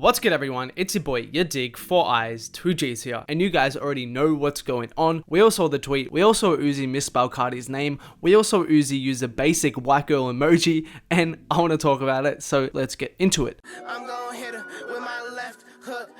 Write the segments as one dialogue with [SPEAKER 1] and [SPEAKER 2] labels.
[SPEAKER 1] What's good everyone, it's your boy yadiiiigg, 4 eyes, 2 G's here, and you guys already know what's going on. We all saw the tweet, we all saw Uzi misspell Carti's name, we all saw Uzi use a basic white girl emoji, and I want to talk about it, so let's get into it.
[SPEAKER 2] I'm gonna hit her with my left hook,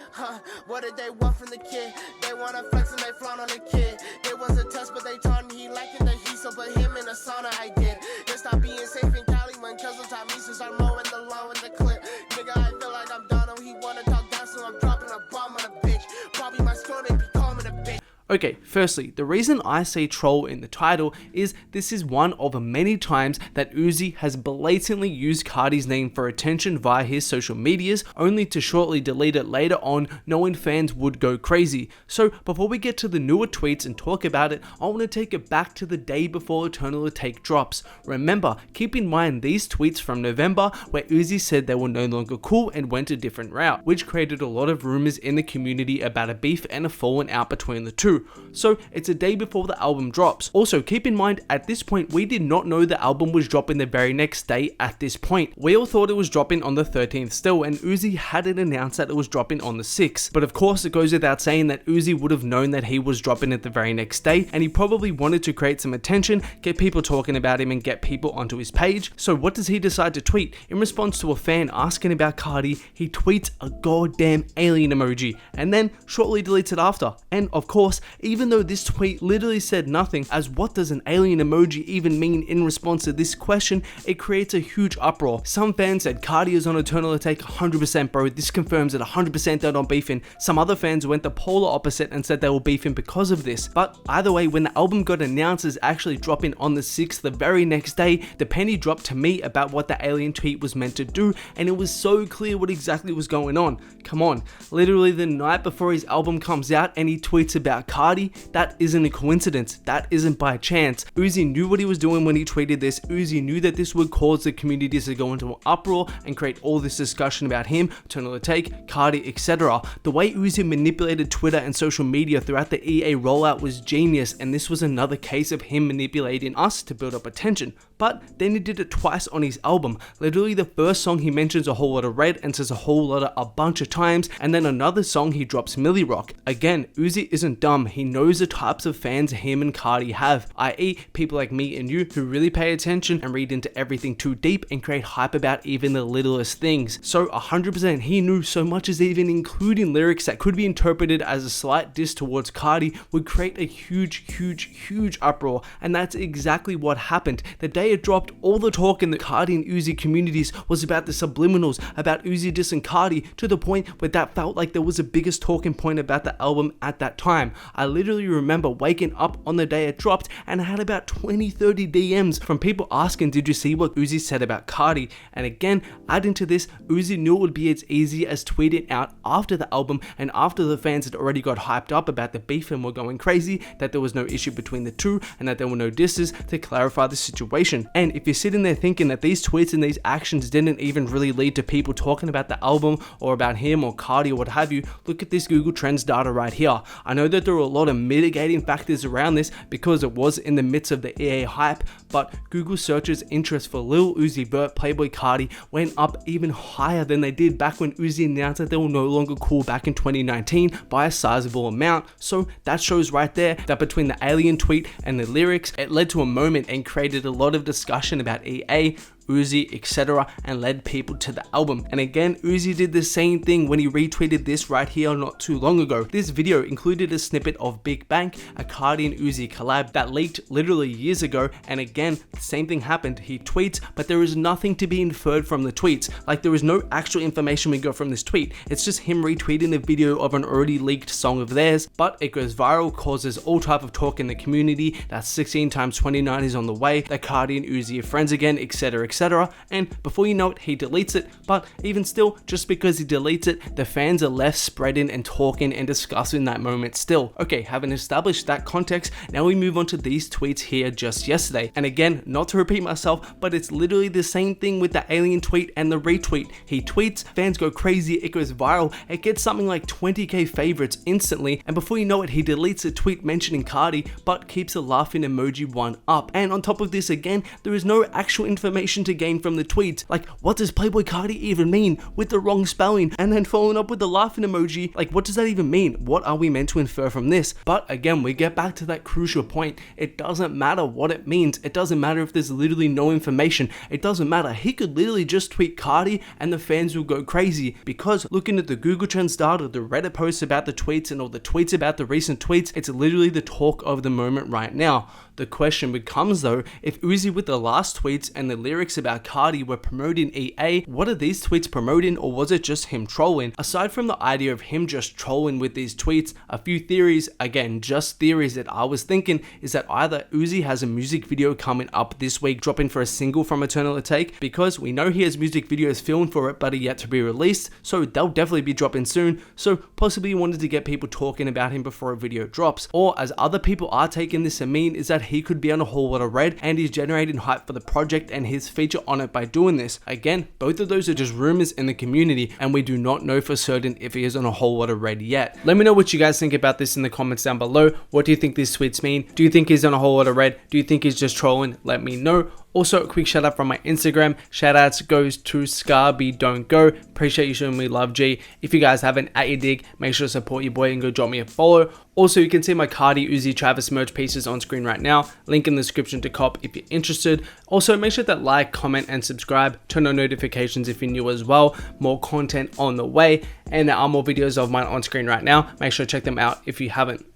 [SPEAKER 2] what did they want from the kid? They wanna flex and they flaunt on the kid. It was a test but they told me he liked it, the heat, so put him in a sauna, I did. Just stop being safe in Cali when Kelso taught me to start mowing the lawn with the clip. Nigga, I feel like I'm done, he wanna talk down, so I'm dropping a bomb on a bitch. Probably my score, they be calling a bitch.
[SPEAKER 1] Okay, firstly, the reason I say troll in the title is this is one of many times that Uzi has blatantly used Carti's name for attention via his social medias, only to shortly delete it later on, knowing fans would go crazy. So before we get to the newer tweets and talk about it, I want to take it back to the day before Eternal Take drops. Remember, keep in mind these tweets from November where Uzi said they were no longer cool and went a different route, which created a lot of rumors in the community about a beef and a falling out between the two. So it's a day before the album drops. Also keep in mind at this point we did not know the album was dropping the very next day at this point. We all thought it was dropping on the 13th still, and Uzi hadn't announced that it was dropping on the 6th. But of course it goes without saying that Uzi would have known that he was dropping it the very next day, and he probably wanted to create some attention, get people talking about him and get people onto his page. So what does he decide to tweet? In response to a fan asking about Carti, he tweets a goddamn alien emoji and then shortly deletes it after. And of course, even though this tweet literally said nothing, as what does an alien emoji even mean in response to this question, it creates a huge uproar. Some fans said Carti is on Eternal Take 100% bro, this confirms it 100% they're not beefing. Some other fans went the polar opposite and said they were beefing because of this. But either way, when the album got announced as actually dropping on the 6th, the very next day, the penny dropped to me about what the alien tweet was meant to do, and it was so clear what exactly was going on. Come on, literally the night before his album comes out and he tweets about Carti. That isn't a coincidence, that isn't by chance. Uzi knew what he was doing when he tweeted this. Uzi knew that this would cause the community to go into an uproar and create all this discussion about him, Eternal Take, Carti, etc. The way Uzi manipulated Twitter and social media throughout the EA rollout was genius, and this was another case of him manipulating us to build up attention. But then he did it twice on his album. Literally the first song he mentions a whole lot of red and says a whole lot of a bunch of times, and then another song he drops Millie Rock. Again, Uzi isn't dumb, he knows the types of fans him and Carti have, i.e. people like me and you who really pay attention and read into everything too deep and create hype about even the littlest things. So 100% he knew so much as even including lyrics that could be interpreted as a slight diss towards Carti would create a huge uproar, and that's exactly what happened. The day it dropped, all the talk in the Carti and Uzi communities was about the subliminals, about Uzi dissing Carti, to the point where that felt like there was a biggest talking point about the album at that time. I literally remember waking up on the day it dropped and I had about 20-30 DMs from people asking, did you see what Uzi said about Carti? And again, adding to this, Uzi knew it would be as easy as tweeting out after the album and after the fans had already got hyped up about the beef and were going crazy, that there was no issue between the two and that there were no disses, to clarify the situation. And if you're sitting there thinking that these tweets and these actions didn't even really lead to people talking about the album or about him or Carti or what have you, look at this Google Trends data right here. I know that there were a lot of mitigating factors around this because it was in the midst of the EA hype, but Google searches interest for Lil Uzi Vert, Playboi Carti went up even higher than they did back when Uzi announced that they were no longer cool back in 2019 by a sizable amount. So that shows right there that between the alien tweet and the lyrics, it led to a moment and created a lot of discussion about EA, Uzi, etc., and led people to the album. And again, Uzi did the same thing when he retweeted this right here not too long ago. This video included a snippet of Big Bank, a Carti and Uzi collab that leaked literally years ago, and again, the same thing happened. He tweets, but there is nothing to be inferred from the tweets. Like, there is no actual information we got from this tweet. It's just him retweeting a video of an already leaked song of theirs, but it goes viral, causes all type of talk in the community, that 16 times 29 is on the way, that Carti and Uzi are friends again, etc., etc. And before you know it, he deletes it. But even still, just because he deletes it, the fans are left spreading and talking and discussing that moment still. Okay, having established that context, now we move on to these tweets here just yesterday. And again, not to repeat myself, but it's literally the same thing with the alien tweet and the retweet. He tweets, fans go crazy, it goes viral, it gets something like 20k favorites instantly, and before you know it, he deletes a tweet mentioning Carti, but keeps a laughing emoji one up. And on top of this, again, there is no actual information information to gain from the tweets. Like, what does Playboi Carti even mean with the wrong spelling? And then following up with the laughing emoji, like, what does that even mean? What are we meant to infer from this? But again, we get back to that crucial point. It doesn't matter what it means. It doesn't matter if there's literally no information. It doesn't matter. He could literally just tweet Carti and the fans will go crazy, because looking at the Google Trends data, the Reddit posts about the tweets and all the tweets about the recent tweets, it's literally the talk of the moment right now. The question becomes though, if Uzi with the last tweets and the lyrics about Carti were promoting EA, what are these tweets promoting, or was it just him trolling? Aside from the idea of him just trolling with these tweets, a few theories, again just theories that I was thinking, is that either Uzi has a music video coming up this week dropping for a single from Eternal Take, because we know he has music videos filmed for it but are yet to be released, so they'll definitely be dropping soon, so possibly he wanted to get people talking about him before a video drops. Or as other people are taking this to mean, is that he could be on a Whole Lotta Red and he's generating hype for the project and his feature on it by doing this. Again, both of those are just rumors in the community and we do not know for certain if he is on a Whole Lotta Red yet. Let me know what you guys think about this in the comments down below. What do you think these tweets mean? Do you think he's on a Whole Lotta Red? Do you think he's just trolling? Let me know. Also, a quick shout out from my Instagram. Shout outs goes to Scarby Don't Go. Appreciate you showing me love, G. If you guys haven't, at yadiiiigg, make sure to support your boy and go drop me a follow. Also, you can see my Carti, Uzi, Travis merch pieces on screen right now. Link in the description to cop if you're interested. Also, make sure that like, comment, and subscribe. Turn on notifications if you're new as well. More content on the way. And there are more videos of mine on screen right now. Make sure to check them out if you haven't.